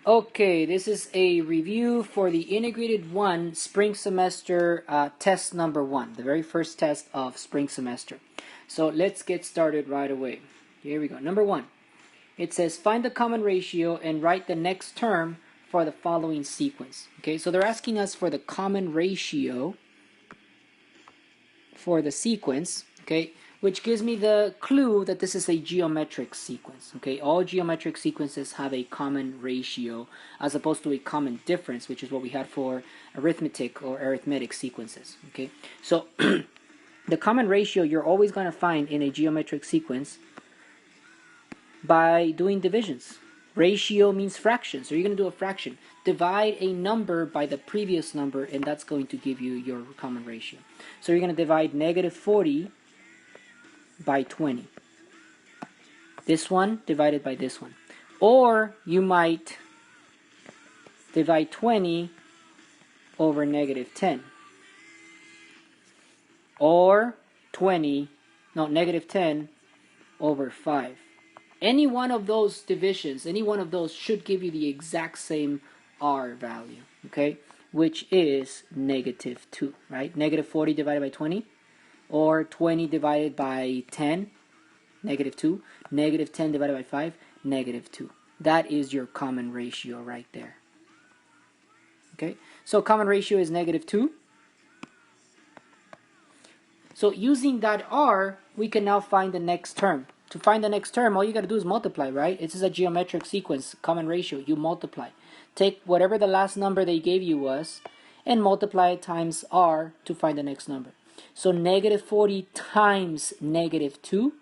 Okay, this is a review for the Integrated 1 Spring Semester test number 1, the very first test of spring semester. So let's get started right away. Here we go. Number 1. It says find the common ratio and write the next term for the following sequence. Okay, so they're asking us for the common ratio for the sequence, okay, which gives me the clue that this is a geometric sequence. Okay, all geometric sequences have a common ratio as opposed to a common difference, which is what we had for arithmetic or arithmetic sequences. Okay, so the common ratio you're always going to find in a geometric sequence by doing divisions. Ratio means fraction, so you're going to do a fraction. Divide a number by the previous number, and that's going to give you your common ratio. So you're going to divide negative 40 by 20. This one divided by this one. Or you might divide 20 over negative 10. Or negative 10 over 5. Any one of those divisions, any one of those should give you the exact same R value, okay? Which is negative 2, right? Negative 40 divided by 20, or 20 divided by 10, negative 2. Negative 10 divided by 5, negative 2. That is your common ratio right there. Okay, so common ratio is negative 2. So using that R, we can now find the next term. To find the next term, all you got to do is multiply, right? This is a geometric sequence, common ratio. You multiply. Take whatever the last number they gave you was and multiply it times R to find the next number. So negative 40 times negative 2,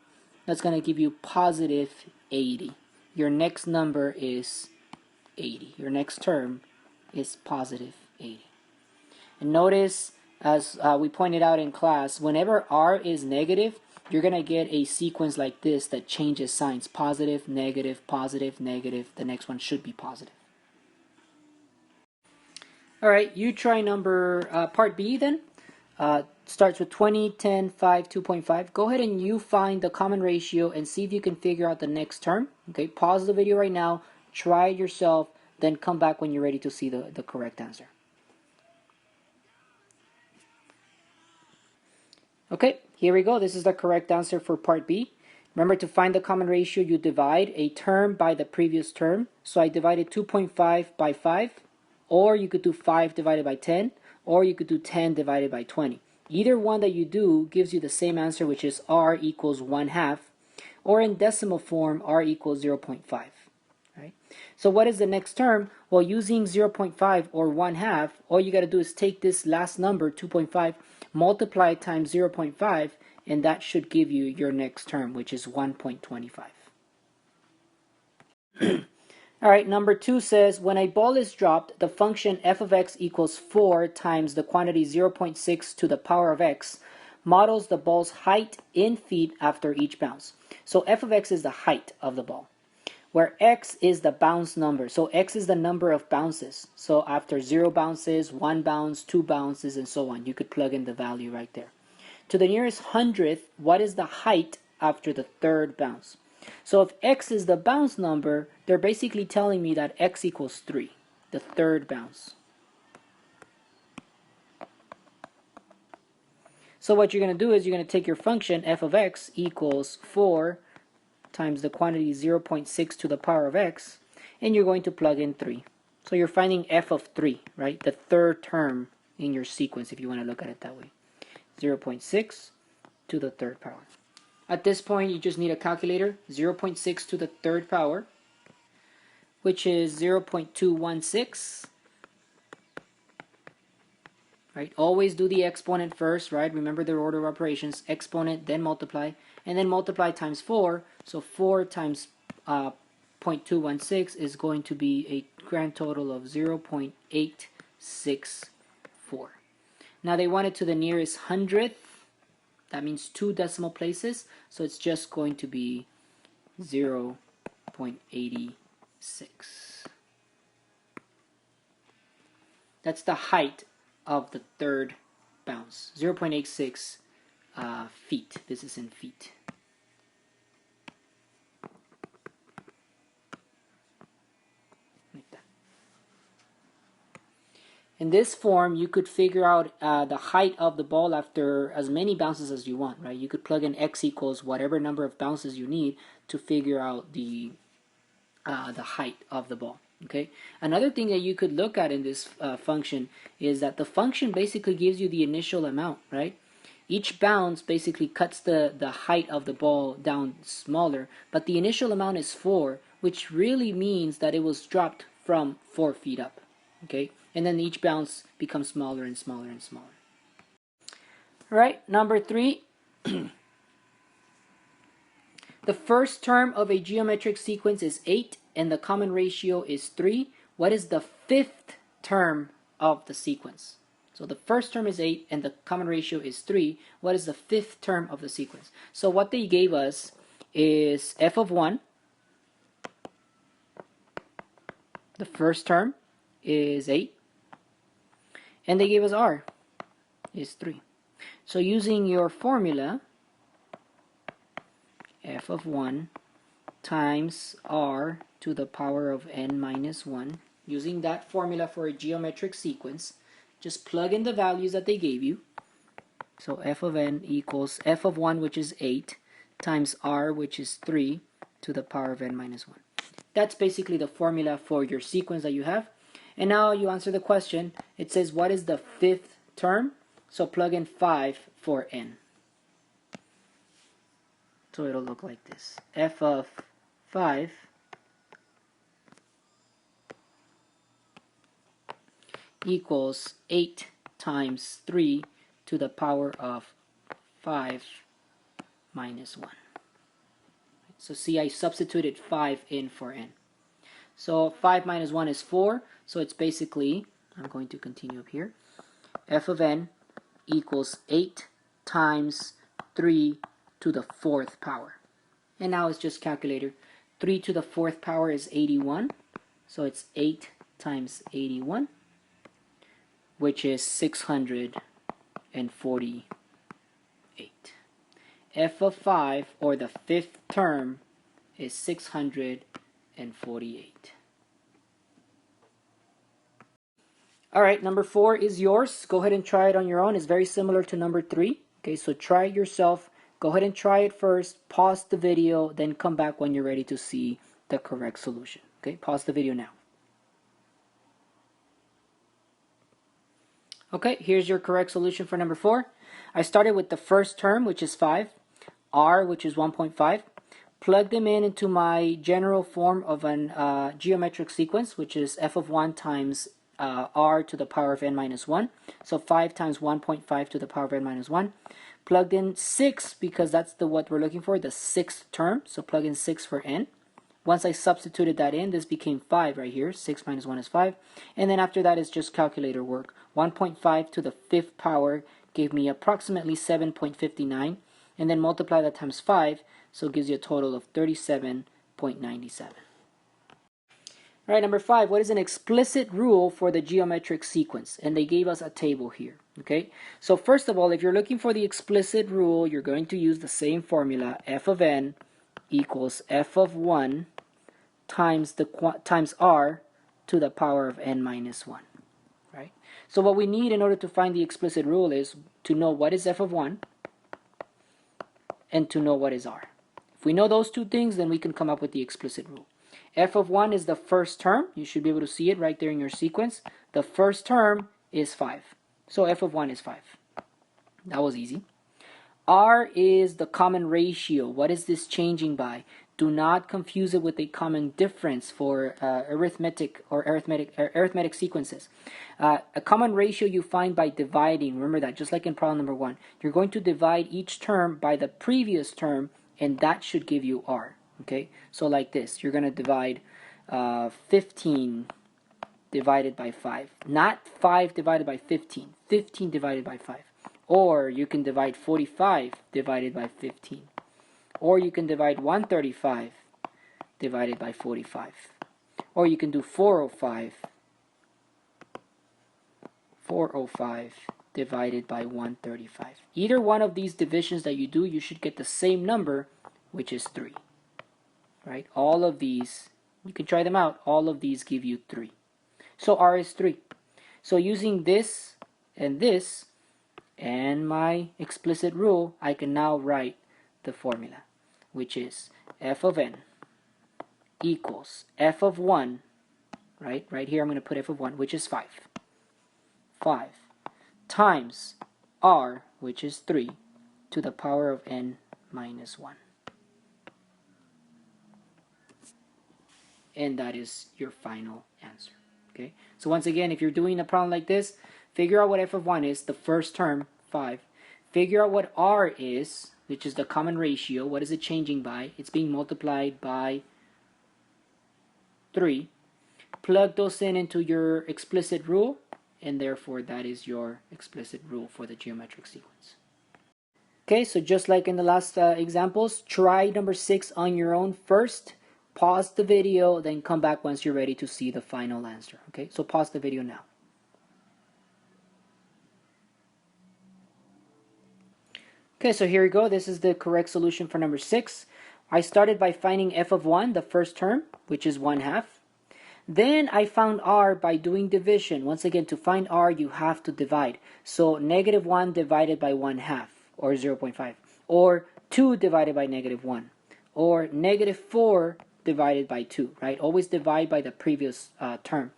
that's going to give you positive 80. Your next number is 80. Your next term is positive 80. And notice, as we pointed out in class, whenever R is negative, you're going to get a sequence like this that changes signs. Positive, negative, negative. The next one should be positive. All right, you try number part B then. Starts with 20, 10, 5, 2.5. Go ahead and you find the common ratio and see if you can figure out the next term. Okay, pause the video right now, try it yourself, then come back when you're ready to see the correct answer. Okay, here we go. This is the correct answer for part B. Remember, to find the common ratio, you divide a term by the previous term. So I divided 2.5 by 5, or you could do 5 divided by 10, or you could do 10 divided by 20. Either one that you do gives you the same answer, which is R equals 1/2, or in decimal form, R equals 0.5. Right? So what is the next term? Well, using 0.5 or 1/2, all you got to do is take this last number, 2.5, multiply it times 0.5, and that should give you your next term, which is 1.25. All right, number 2 says, when a ball is dropped, the function f of x equals 4 times the quantity 0.6 to the power of x models the ball's height in feet after each bounce. So f of x is the height of the ball, where x is the bounce number. So x is the number of bounces. So after 0 bounces, 1 bounce, 2 bounces, and so on, you could plug in the value right there. To the nearest hundredth, what is the height after the third bounce? So if x is the bounce number, they're basically telling me that x equals 3, the third bounce. So what you're going to do is you're going to take your function f of x equals 4 times the quantity 0.6 to the power of x, and you're going to plug in 3. So you're finding f of 3, right? The third term in your sequence, if you want to look at it that way. 0.6 to the third power. At this point, you just need a calculator. 0.6 to the third power, which is 0.216. Right? Always do the exponent first, right? Remember the order of operations. Exponent, then multiply, and then multiply times 4. So 4 times 0.216 is going to be a grand total of 0.864. Now they want it to the nearest hundredth. That means 2 decimal places. So it's just going to be 0.86. That's the height of the third bounce. 0.86 feet. This is in feet. Like that. In this form, you could figure out the height of the ball after as many bounces as you want, right? You could plug in x equals whatever number of bounces you need to figure out the height of the ball. Okay. Another thing that you could look at in this function is that the function basically gives you the initial amount, right? Each bounce basically cuts the height of the ball down smaller, but the initial amount is 4, which really means that it was dropped from 4 feet up. Okay, and then each bounce becomes smaller and smaller and smaller. All right, number 3. The first term of a geometric sequence is 8 and the common ratio is 3. What is the fifth term of the sequence? So the first term is 8 and the common ratio is 3. What is the fifth term of the sequence? So what they gave us is f of 1. The first term is 8. And they gave us r is 3. So using your formula, f of 1 times r to the power of n minus 1, using that formula for a geometric sequence, just plug in the values that they gave you. So f of n equals f of 1, which is 8, times r, which is 3, to the power of n minus 1. That's basically the formula for your sequence that you have. And now you answer the question. It says, what is the fifth term? So plug in 5 for n. So it'll look like this. F of 5 equals 8 times 3 to the power of 5 minus 1. So see, I substituted 5 in for n. So 5 minus 1 is 4. So it's basically, I'm going to continue up here, f of n equals 8 times 3 to the 4th power. And now it's just calculator. 3 to the 4th power is 81. So it's 8 times 81, which is 648. F of 5, or the fifth term, is 648. Alright, number 4 is yours. Go ahead and try it on your own. It's very similar to number 3. Okay, so try it yourself. Go ahead and try it first. Pause the video, then come back when you're ready to see the correct solution. Okay, pause the video now. Okay, here's your correct solution for number 4. I started with the first term, which is 5, r, which is 1.5. Plug them into my general form of an geometric sequence, which is f of 1 times r to the power of n minus 1. So 5 times 1.5 to the power of n minus 1. Plugged in 6 because that's what we're looking for, the sixth term. So plug in 6 for n. Once I substituted that in, this became 5 right here. 6 minus 1 is 5. And then after that is just calculator work. 1.5 to the 5th power gave me approximately 7.59. And then multiply that times 5, so it gives you a total of 37.97. All right, number 5, what is an explicit rule for the geometric sequence? And they gave us a table here, okay? So first of all, if you're looking for the explicit rule, you're going to use the same formula, f of n equals f of 1 times r to the power of n minus 1, right? So what we need in order to find the explicit rule is to know what is f of 1 and to know what is r. If we know those two things, then we can come up with the explicit rule. F of 1 is the first term. You should be able to see it right there in your sequence. The first term is 5. So f of 1 is 5. That was easy. R is the common ratio. What is this changing by? Do not confuse it with a common difference for arithmetic sequences. A common ratio you find by dividing. Remember that, just like in problem number 1. You're going to divide each term by the previous term, and that should give you R. Okay, so like this, you're going to divide 15 divided by 5. Not 5 divided by 15. 15 divided by 5. Or you can divide 45 divided by 15. Or you can divide 135 divided by 45. Or you can do 405 divided by 135. Either one of these divisions that you do, you should get the same number, which is 3. Right? All of these, you can try them out. All of these give you 3. So R is 3. So using this and my explicit rule, I can now write the formula, which is f of n equals f of 1, right here I'm going to put f of 1, which is 5, times r, which is 3, to the power of n minus 1. And that is your final answer. Okay, so once again, if you're doing a problem like this, figure out what f of 1 is, the first term, 5. Figure out what r is, which is the common ratio. What is it changing by? It's being multiplied by 3. Plug those into your explicit rule, and therefore that is your explicit rule for the geometric sequence. Okay, so just like in the last examples, try number 6 on your own first. Pause the video, then come back once you're ready to see the final answer. Okay, so pause the video now. Okay, so here we go. This is the correct solution for number 6. I started by finding f of 1, the first term, which is 1/2. Then I found r by doing division. Once again, to find r, you have to divide. So -1 divided by 1/2, or 0.5. Or 2 divided by -1. Or -4 divided by 2, right? Always divide by the previous term.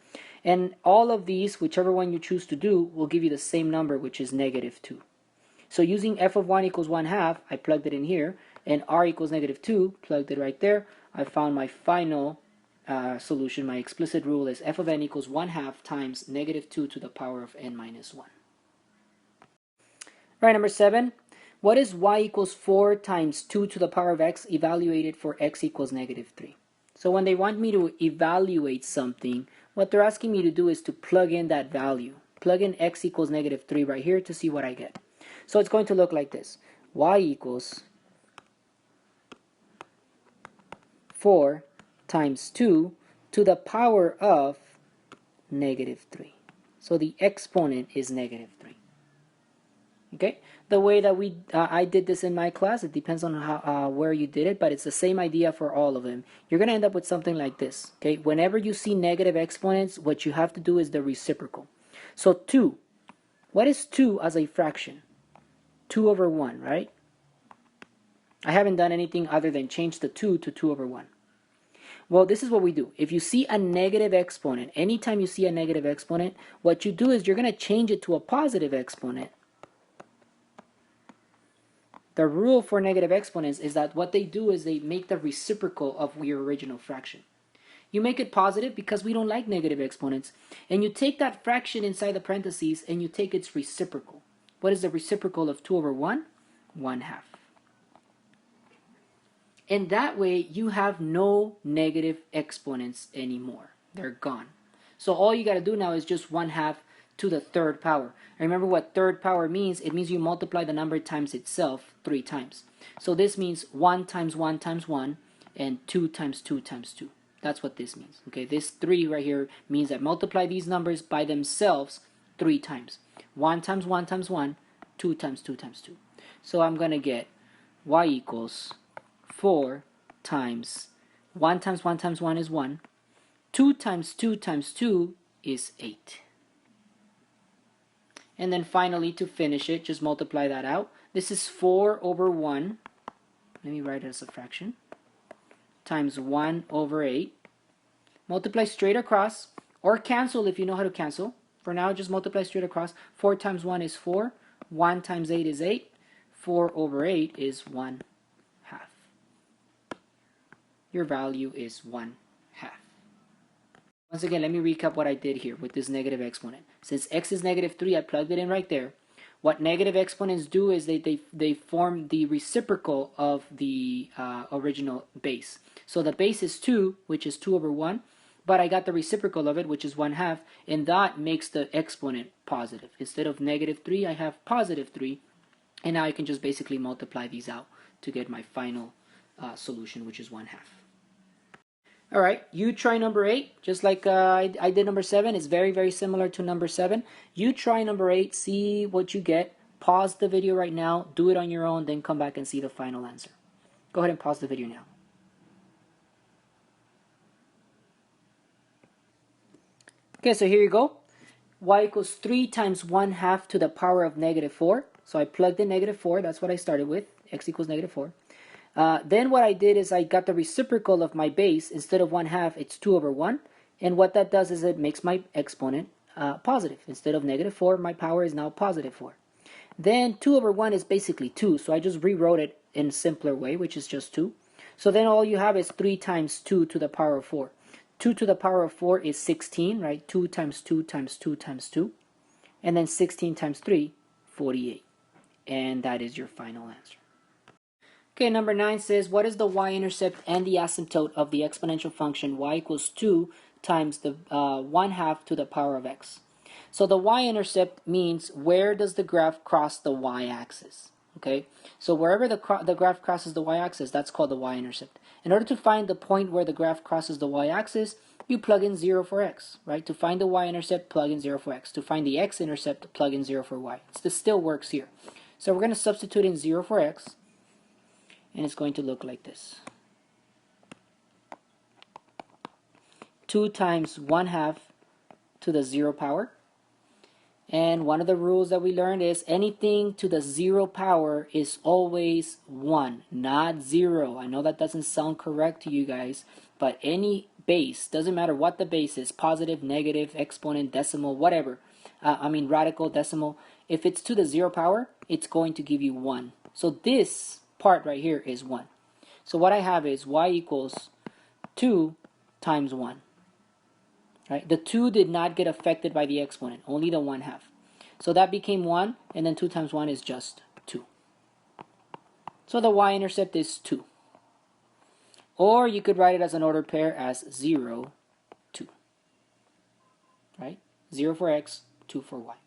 And all of these, whichever one you choose to do, will give you the same number, which is -2. So using f of 1 equals 1/2, I plugged it in here, and r equals -2, plugged it right there. I found my final solution. My explicit rule is f of n equals 1/2 times -2 to the power of n minus 1. All right, number 7. What is y equals 4 times 2 to the power of x evaluated for x equals -3? So when they want me to evaluate something, what they're asking me to do is to plug in that value. Plug in x equals -3 right here to see what I get. So it's going to look like this. Y equals 4 times 2 to the power of -3. So the exponent is -3. Okay, the way that I did this in my class, it depends on how where you did it, but it's the same idea for all of them. You're going to end up with something like this. Okay, whenever you see negative exponents, what you have to do is the reciprocal. So 2, what is 2 as a fraction? 2 over 1, right? I haven't done anything other than change the 2 to 2 over 1. Well, this is what we do. If you see a negative exponent, anytime you see a negative exponent, what you do is you're going to change it to a positive exponent. The rule for negative exponents is that what they do is they make the reciprocal of your original fraction. You make it positive because we don't like negative exponents, and you take that fraction inside the parentheses and you take its reciprocal. What is the reciprocal of 2 over 1? 1/2. And that way you have no negative exponents anymore. They're gone. So all you got to do now is just 1/2 to the third power. Remember what third power means? It means you multiply the number times itself 3 times. So this means 1 times 1 times 1 and 2 times 2 times 2. That's what this means. Okay, this 3 right here means I multiply these numbers by themselves 3 times. 1 times 1 times 1, 2 times 2 times 2. So I'm going to get y equals 4 times 1 times 1 times 1 is 1. 2 times 2 times 2 is 8. And then finally, to finish it, just multiply that out. This is 4 over 1. Let me write it as a fraction. Times 1 over 8. Multiply straight across, or cancel if you know how to cancel. For now, just multiply straight across. 4 times 1 is 4. 1 times 8 is 8. 4 over 8 is 1/2. Your value is 1/2. Once again, let me recap what I did here with this negative exponent. Since x is -3, I plugged it in right there. What negative exponents do is they form the reciprocal of the original base. So the base is 2, which is 2 over 1, but I got the reciprocal of it, which is 1/2, and that makes the exponent positive. Instead of -3, I have +3, and now I can just basically multiply these out to get my final solution, which is 1/2. All right, you try number 8, just like I did number 7. It's very, very similar to number 7. You try number 8, see what you get. Pause the video right now, do it on your own, then come back and see the final answer. Go ahead and pause the video now. Okay, so here you go. y equals 3 times 1/2 to the power of -4. So I plugged in -4, that's what I started with, x equals -4. Then what I did is I got the reciprocal of my base. Instead of 1/2, it's 2/1. And what that does is it makes my exponent positive. Instead of -4, my power is now +4. Then 2/1 is basically 2, so I just rewrote it in a simpler way, which is just 2. So then all you have is 3 times 2 to the power of 4. 2 to the power of 4 is 16, right? 2 times 2 times 2 times 2. And then 16 times 3, 48. And that is your final answer. Okay, number 9 says, what is the y-intercept and the asymptote of the exponential function y equals 2 times the 1/2 to the power of x? So the y-intercept means where does the graph cross the y-axis? Okay, so wherever the graph crosses the y-axis, that's called the y-intercept. In order to find the point where the graph crosses the y-axis, you plug in 0 for x, right? To find the y-intercept, plug in 0 for x. To find the x-intercept, plug in 0 for y. This still works here. So we're going to substitute in 0 for x, and it's going to look like this. 2 times 1/2 to the 0 power. And one of the rules that we learned is anything to the 0 power is always 1, not 0. I know that doesn't sound correct to you guys, but any base, doesn't matter what the base is, positive, negative, exponent, decimal, whatever, radical, decimal, if it's to the 0 power, it's going to give you 1. So this part right here is 1. So what I have is y equals 2 times 1. Right? The 2 did not get affected by the exponent, only the 1/2. So that became 1, and then 2 times 1 is just 2. So the y-intercept is 2. Or you could write it as an ordered pair as 0, 2. Right? 0 for x, 2 for y.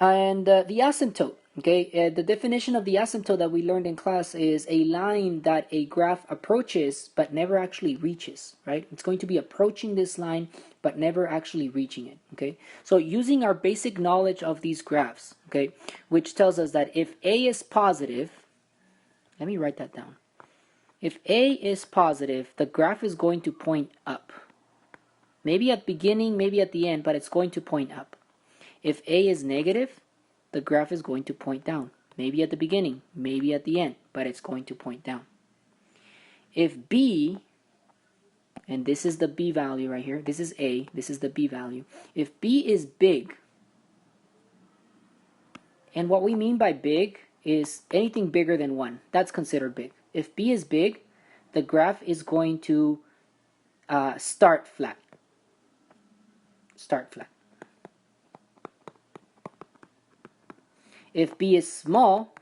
And the asymptote. Okay, the definition of the asymptote that we learned in class is a line that a graph approaches but never actually reaches, right? It's going to be approaching this line but never actually reaching it, okay? So using our basic knowledge of these graphs, okay, which tells us that if A is positive, let me write that down. If A is positive, the graph is going to point up. Maybe at the beginning, maybe at the end, but it's going to point up. If A is negative, the graph is going to point down. Maybe at the beginning, maybe at the end, but it's going to point down. If B, and this is the B value right here, this is A, this is the B value. If B is big, and what we mean by big is anything bigger than 1, that's considered big. If B is big, the graph is going to start flat. Start flat. If B is small,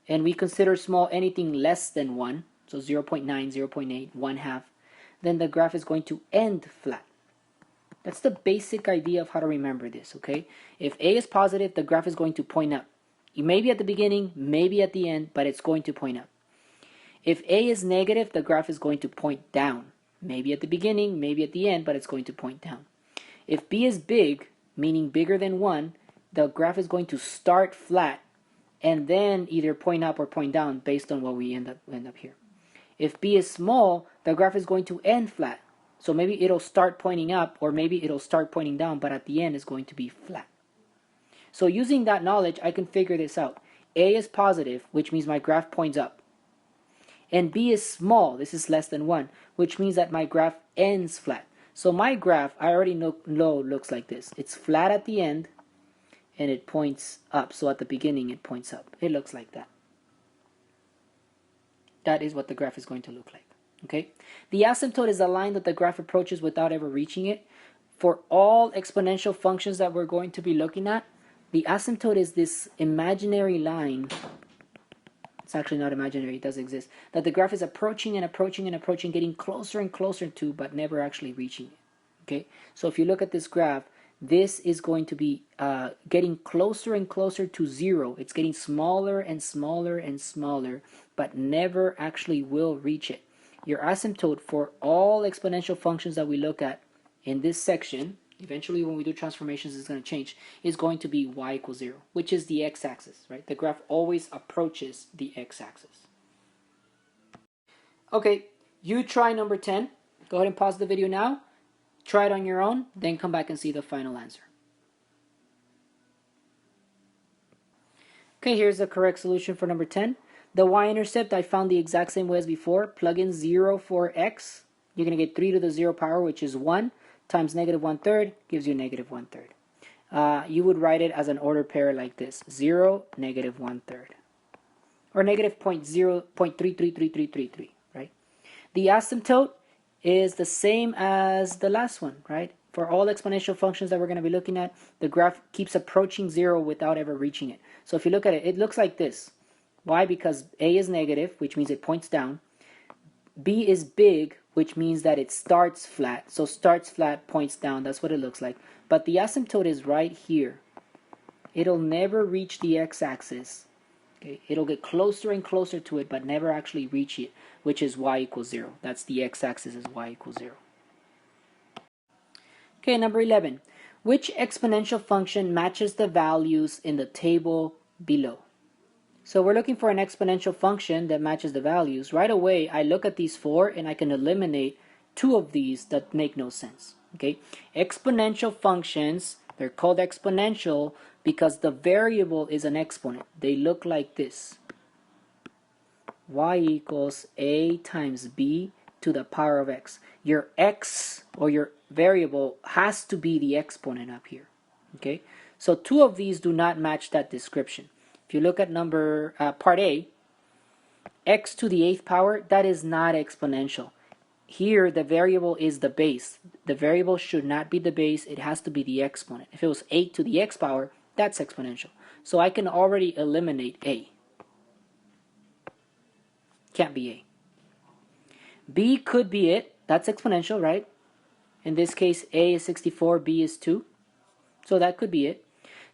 and we consider small anything less than 1, so 0.9, 0.8, 1/2, then the graph is going to end flat. That's the basic idea of how to remember this, okay? If A is positive, the graph is going to point up. Maybe at the beginning, maybe at the end, but it's going to point up. If A is negative, the graph is going to point down. Maybe at the beginning, maybe at the end, but it's going to point down. If B is big, meaning bigger than 1, the graph is going to start flat and then either point up or point down based on what we end up here. If B is small, the graph is going to end flat. So maybe it'll start pointing up or maybe it'll start pointing down, but at the end it's going to be flat. So using that knowledge, I can figure this out. A is positive, which means my graph points up. And B is small, this is less than 1, which means that my graph ends flat. So my graph, I already know looks like this. It's flat at the end, and it points up. So at the beginning, it points up. It looks like that. That is what the graph is going to look like. Okay. The asymptote is a line that the graph approaches without ever reaching it. For all exponential functions that we're going to be looking at, the asymptote is this imaginary line. It's actually not imaginary, it does exist. That the graph is approaching and approaching and approaching, getting closer and closer to, but never actually reaching it. Okay. So if you look at this graph, this is going to be getting closer and closer to 0. It's getting smaller and smaller and smaller, but never actually will reach it. Your asymptote for all exponential functions that we look at in this section, eventually when we do transformations it's going to change, is going to be y equals 0, which is the x-axis, right? The graph always approaches the x-axis. Okay, you try number 10. Go ahead and pause the video now. Try it on your own, then come back and see the final answer. Okay, here's the correct solution for number 10. The y-intercept I found the exact same way as before. Plug in 0 for x. You're going to get 3 to the 0 power, which is 1, times negative 1/3 gives you negative 1/3. You would write it as an ordered pair like this. 0, negative 1/3. Or negative 0.333333, right? The asymptote is the same as the last one, right? For all exponential functions that we're going to be looking at, the graph keeps approaching 0 without ever reaching it. So if you look at it, it looks like this. Why? Because a is negative, which means it points down. B is big, which means that it starts flat. So starts flat, points down. That's what it looks like. But the asymptote is right here. It'll never reach the x-axis. Okay? It'll get closer and closer to it, but never actually reach it, which is y equals 0. That's the x-axis is y equals 0. Okay, number 11. Which exponential function matches the values in the table below? So we're looking for an exponential function that matches the values. Right away, I look at these four and I can eliminate two of these that make no sense. Okay, exponential functions, they're called exponential because the variable is an exponent. They look like this. Y equals a times b to the power of x. Your x or your variable has to be the exponent up here. Okay, so two of these do not match that description. If you look at number part A, x to the 8th power, that is not exponential. Here the variable is the base. The variable should not be the base, it has to be the exponent. If it was 8 to the x power, that's exponential. So I can already eliminate a. Can't be a. B could be it. That's exponential, right? In this case, a is 64, b is 2. So that could be it.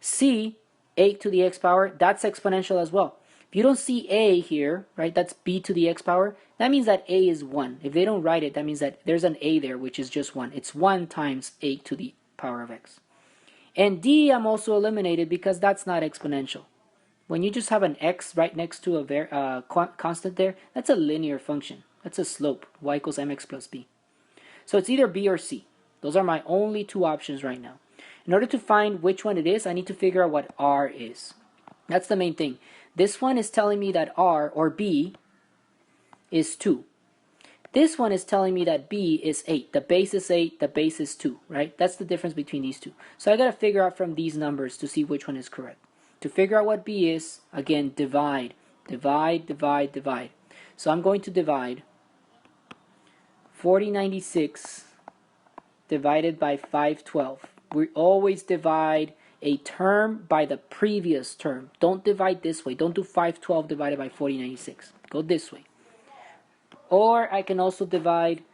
C, 8 to the x power, that's exponential as well. If you don't see a here, right, that's b to the x power, that means that a is 1. If they don't write it, that means that there's an a there, which is just 1. It's 1 times 8 to the power of x. And D, I'm also eliminated because that's not exponential. When you just have an x right next to a constant there, that's a linear function. That's a slope, y equals mx plus b. So it's either B or C. Those are my only two options right now. In order to find which one it is, I need to figure out what R is. That's the main thing. This one is telling me that R, or B, is 2. This one is telling me that B is 8. The base is 8, the base is 2, right? That's the difference between these two. So I got to figure out from these numbers to see which one is correct. To figure out what B is, again, divide. Divide, divide, divide. So I'm going to divide 4096 divided by 512. We always divide a term by the previous term. Don't divide this way. Don't do 512 divided by 4096. Go this way. Or I can also divide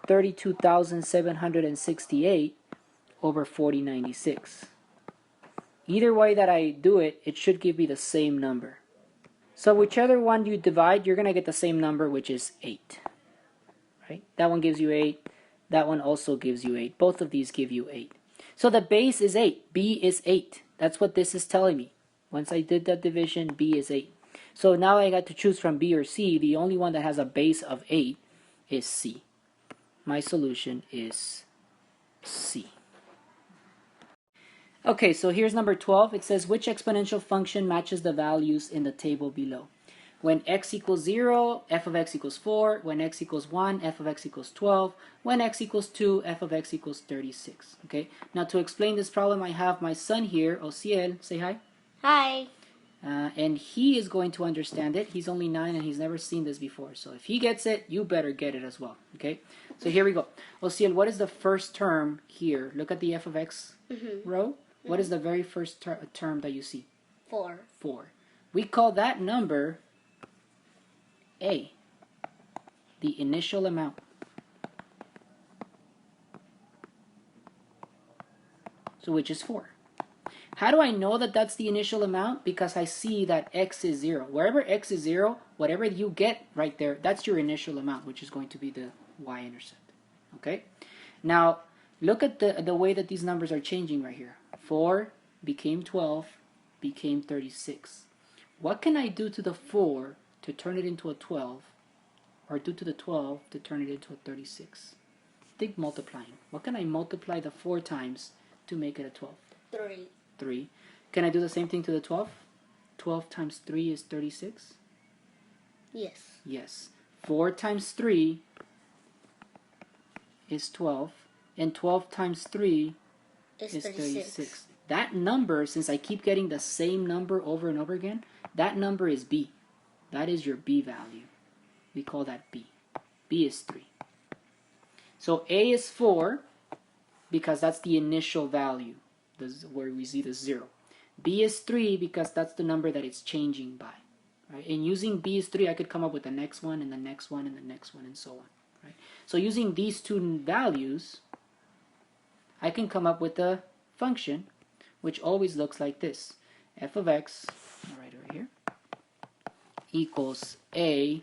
32,768 over 4096. Either way that I do it, it should give me the same number. So whichever one you divide, you're going to get the same number, which is 8. Right? That one gives you 8. That one also gives you 8. Both of these give you 8. So the base is 8. B is 8. That's what this is telling me. Once I did that division, B is 8. So now I got to choose from B or C. The only one that has a base of 8 is C. My solution is C. Okay, so here's number 12. It says, which exponential function matches the values in the table below? When x equals 0, f of x equals 4. When x equals 1, f of x equals 12. When x equals 2, f of x equals 36. Okay, now to explain this problem, I have my son here, Osiel. Say hi. Hi. And he is going to understand it. He's only 9 and he's never seen this before. So if he gets it, you better get it as well. Okay, so here we go. Osiel, what is the first term here? Look at the f of x row. What is the very first term that you see? 4. 4. We call that number A, the initial amount. So which is 4. How do I know that that's the initial amount? Because I see that x is 0. Wherever x is 0, whatever you get right there, that's your initial amount, which is going to be the y-intercept. Okay? Now, look at the way that these numbers are changing right here. 4 became 12, became 36. What can I do to the 4 to turn it into a 12, or do to the 12 to turn it into a 36? Think multiplying. What can I multiply the 4 times to make it a 12? 3. 3. Can I do the same thing to the 12? 12 times 3 is 36? Yes. Yes. 4 times 3 is 12. And 12 times 3 It's is 36. 36. That number, since I keep getting the same number over and over again, that number is B. That is your B value. We call that B. B is 3. So A is 4 because that's the initial value, where we see the 0. B is 3 because that's the number that it's changing by. Right? And using B is 3, I could come up with the next one and the next one and the next one and so on. Right? So using these two values, I can come up with a function which always looks like this. F of x, I'll write it right here, equals A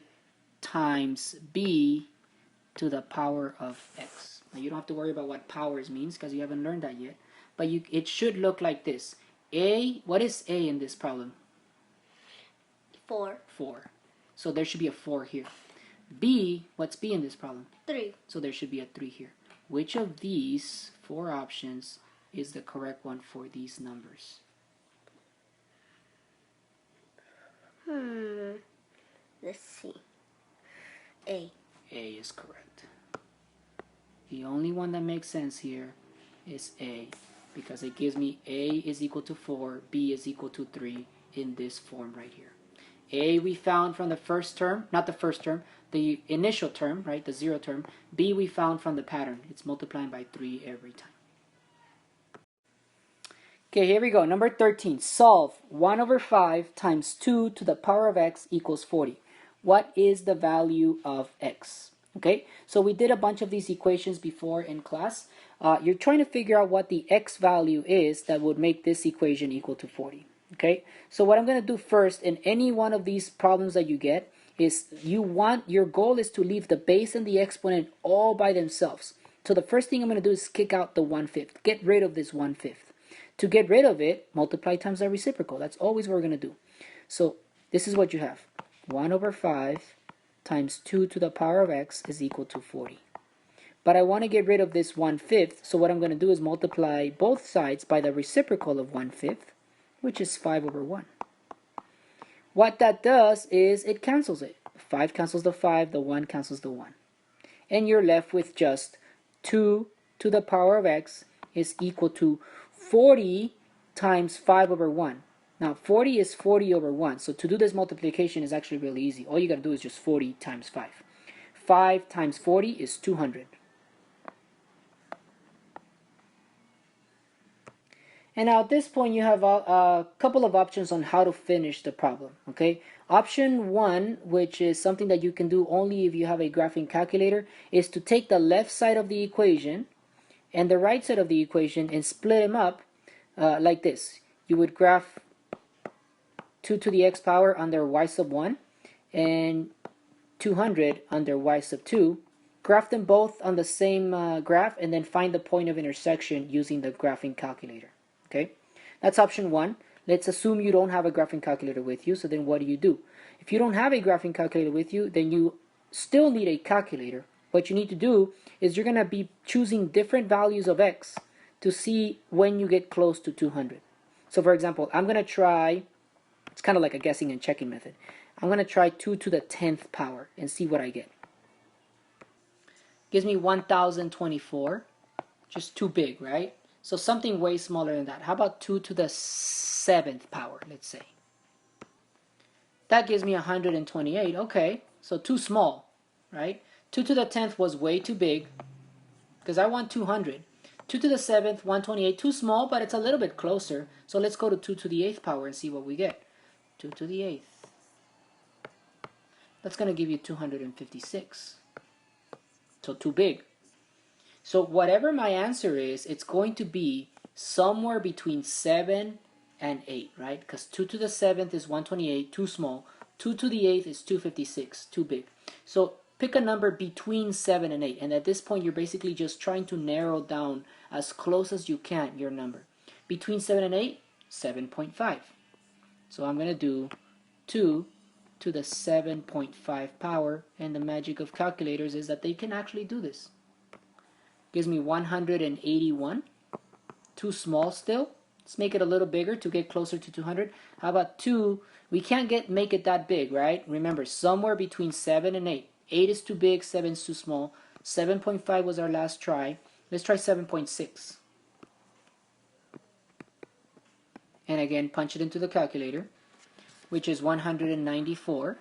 times B to the power of x. Now you don't have to worry about what powers means because you haven't learned that yet. But it should look like this. A, what is A in this problem? 4. 4. So there should be a 4 here. B, what's B in this problem? 3. So there should be a 3 here. Which of these 4 options is the correct one for these numbers? Let's see. A. A is correct. The only one that makes sense here is A, because it gives me A is equal to 4, B is equal to 3 in this form right here. A we found from the first term, not the first term, the initial term, right, the 0 term. B we found from the pattern. It's multiplying by 3 every time. Okay, here we go. Number 13. Solve 1 over 5 times 2 to the power of x equals 40. What is the value of x? Okay, so we did a bunch of these equations before in class. You're trying to figure out what the x value is that would make this equation equal to 40. Okay, so what I'm going to do first in any one of these problems that you get is your goal is to leave the base and the exponent all by themselves. So the first thing I'm going to do is kick out the 1/5. Get rid of this 1/5. To get rid of it, multiply times the reciprocal. That's always what we're going to do. So this is what you have. 1 over 5 times 2 to the power of x is equal to 40. But I want to get rid of this 1/5, so what I'm going to do is multiply both sides by the reciprocal of 1/5, which is 5 over 1. What that does is it cancels it. 5 cancels the 5, the 1 cancels the 1. And you're left with just 2 to the power of x is equal to 40 times 5 over 1. Now 40 is 40 over 1, so to do this multiplication is actually really easy. All you got to do is just 40 times 5. 5 times 40 is 200. And now at this point you have a couple of options on how to finish the problem. Okay, option 1, which is something that you can do only if you have a graphing calculator, is to take the left side of the equation and the right side of the equation and split them up like this. You would graph 2 to the x power under y sub 1 and 200 under y sub 2. Graph them both on the same graph and then find the point of intersection using the graphing calculator. Okay, that's option 1. Let's assume you don't have a graphing calculator with you, so then what do? If you don't have a graphing calculator with you, then you still need a calculator. What you need to do is you're going to be choosing different values of x to see when you get close to 200. So for example, I'm going to try, it's kind of like a guessing and checking method. I'm going to try 2 to the 10th power and see what I get. Gives me 1024, just too big, right? So something way smaller than that. How about 2 to the 7th power, let's say. That gives me 128. Okay, so too small, right? 2 to the 10th was way too big because I want 200. 2 to the 7th, 128, too small, but it's a little bit closer. So let's go to 2 to the 8th power and see what we get. 2 to the 8th. That's going to give you 256. So too big. So whatever my answer is, it's going to be somewhere between 7 and 8, right? Because 2 to the 7th is 128, too small. 2 to the 8th is 256, too big. So pick a number between 7 and 8. And at this point, you're basically just trying to narrow down as close as you can your number. Between 7 and 8, 7.5. So I'm going to do 2 to the 7.5 power. And the magic of calculators is that they can actually do this. gives me 181. Too small still. Let's make it a little bigger to get closer to 200. How about 2? We can't make it that big, right? Remember, somewhere between 7 and 8. 8 is too big, 7 is too small. 7.5 was our last try. Let's try 7.6. And again, punch it into the calculator, which is 194.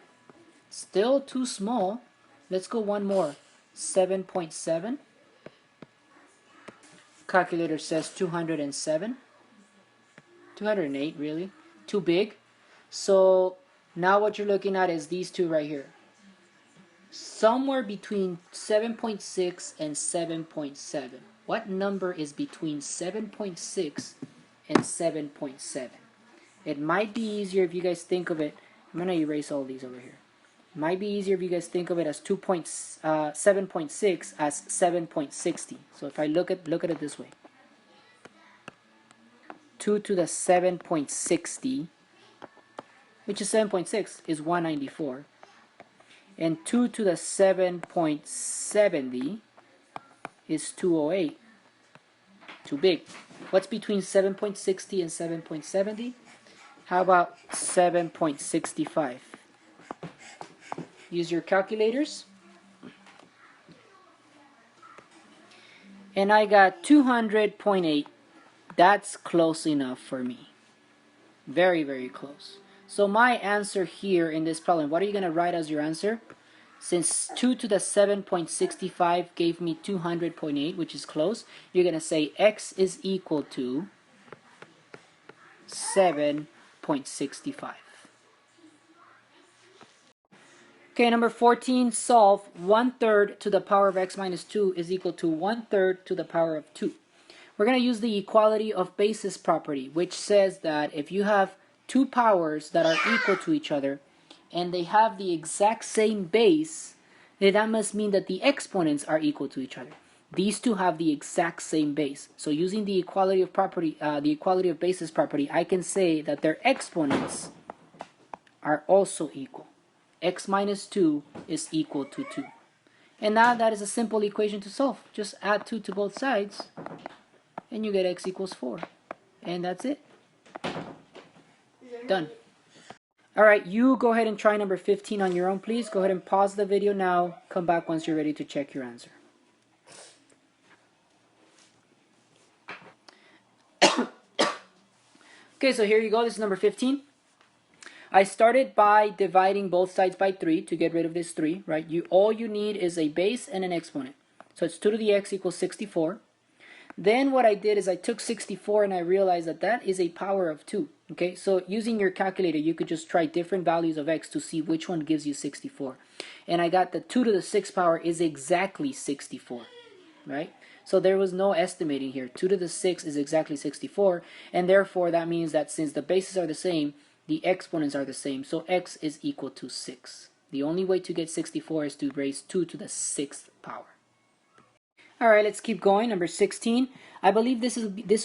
Still too small. Let's go one more. 7.7. Calculator says 207. 208 really. Too big. So now what you're looking at is these two right here. Somewhere between 7.6 and 7.7. What number is between 7.6 and 7.7? It might be easier if you guys think of it. I'm going to erase all these over here. It might be easier if you guys think of it as 7.6 as 7.60. So if I look at it this way. 2 to the 7.60, which is 7.6, is 194. And 2 to the 7.70 is 208. Too big. What's between 7.60 and 7.70? How about 7.65? Use your calculators. And I got 200.8. That's close enough for me. Very, very close. So my answer here in this problem, what are you going to write as your answer? Since 2 to the 7.65 gave me 200.8, which is close, you're going to say x is equal to 7.65. Okay, number 14, solve 1/3 to the power of x minus 2 is equal to 1/3 to the power of 2. We're going to use the equality of bases property, which says that if you have two powers that are equal to each other and they have the exact same base, then that must mean that the exponents are equal to each other. These two have the exact same base. So using the equality of bases property, I can say that their exponents are also equal. X minus 2 is equal to 2. And now that is a simple equation to solve. Just add 2 to both sides and you get x equals 4. And that's it. Done. Alright, you go ahead and try number 15 on your own, please. Go ahead and pause the video now. Come back once you're ready to check your answer. Okay, so here you go. This is number 15. I started by dividing both sides by 3 to get rid of this 3, right? All you need is a base and an exponent. So it's 2 to the x equals 64. Then what I did is I took 64 and I realized that that is a power of 2. Okay, so using your calculator, you could just try different values of x to see which one gives you 64. And I got the 2 to the 6th power is exactly 64, right? So there was no estimating here. 2 to the 6 is exactly 64, and therefore that means that since the bases are the same, the exponents are the same, so x is equal to 6. The only way to get 64 is to raise 2 to the 6th power. Alright, let's keep going. Number 16. I believe this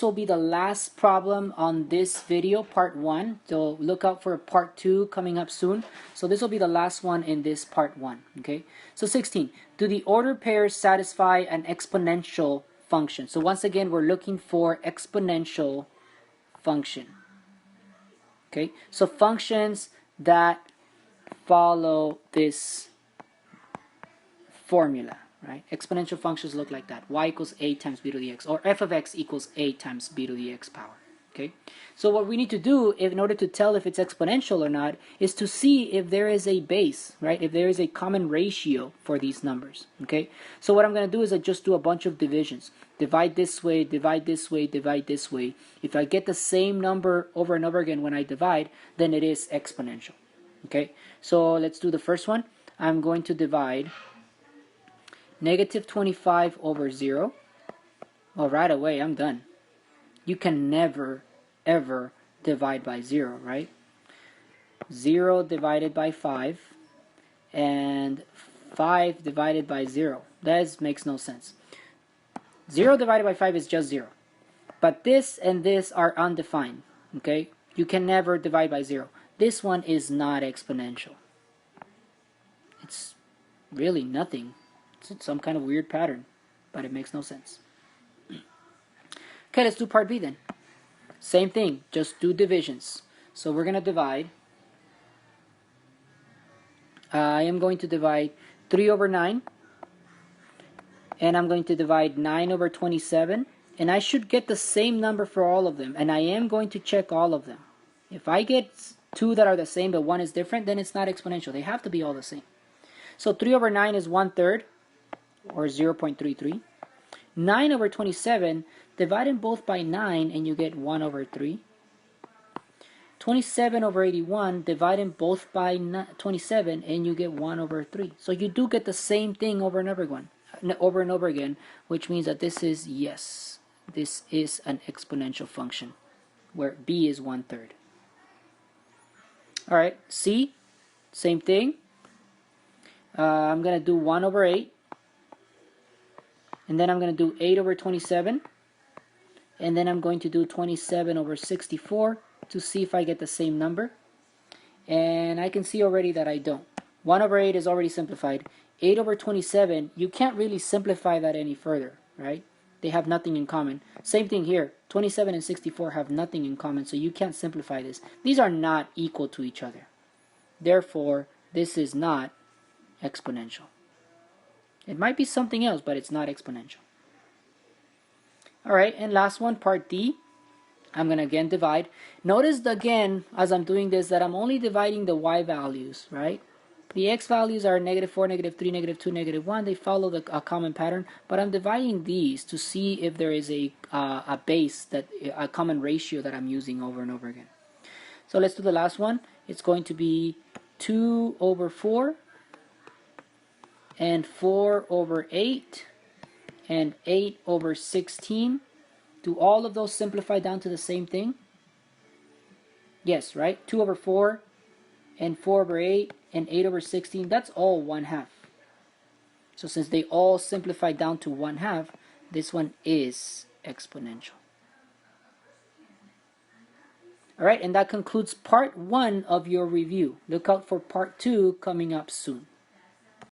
will be the last problem on this video, part 1. So look out for part 2 coming up soon. So this will be the last one in this part 1. Okay. So 16. Do the order pairs satisfy an exponential function? So once again, we're looking for exponential function. Okay. So functions that follow this formula. Right? Exponential functions look like that. Y equals a times b to the x, or f of x equals a times b to the x power. Okay? So what we need to do in order to tell if it's exponential or not is to see if there is a base, right? If there is a common ratio for these numbers. Okay? So what I'm going to do is I just do a bunch of divisions. Divide this way, divide this way, divide this way. If I get the same number over and over again when I divide, then it is exponential. Okay? So let's do the first one. I'm going to divide negative 25 over 0. Well, right away, I'm done. You can never, ever divide by 0, right? 0 divided by 5 and 5 divided by 0. That makes no sense. 0 divided by 5 is just 0. But this and this are undefined, okay? You can never divide by 0. This one is not exponential. It's really nothing. It's some kind of weird pattern. but it makes no sense. Okay, let's do part B then. Same thing, just do divisions. So we're going to divide. I am going to divide 3 over 9. And I'm going to divide 9 over 27. And I should get the same number for all of them. And I am going to check all of them. If I get 2 that are the same but 1 is different, then it's not exponential. They have to be all the same. So 3 over 9 is 1/3, or 0.33. 9 over 27, divide them both by 9 and you get 1 over 3. 27 over 81, divide them both by 27 and you get 1 over 3. So you do get the same thing over and over again, which means that this is, yes, this is an exponential function where b is 1/3. Alright, C, same thing. I'm going to do 1 over 8. And then I'm going to do 8 over 27. And then I'm going to do 27 over 64 to see if I get the same number. And I can see already that I don't. 1 over 8 is already simplified. 8 over 27, you can't really simplify that any further, right? They have nothing in common. Same thing here. 27 and 64 have nothing in common, so you can't simplify this. These are not equal to each other. Therefore, this is not exponential. It might be something else, but it's not exponential. Alright, and last one, part D. I'm going to again divide. Notice again, as I'm doing this, that I'm only dividing the y values, right? The x values are -4, -3, -2, -1. They follow a common pattern, but I'm dividing these to see if there is a base, a common ratio that I'm using over and over again. So let's do the last one. It's going to be 2 over 4 and 4 over 8 and 8 over 16. Do all of those simplify down to the same thing? Yes, right? 2 over 4 and 4 over 8 and 8 over 16, that's all 1/2. So since they all simplify down to 1/2, this one is exponential. Alright, and that concludes part 1 of your review. Look out for part 2 coming up soon.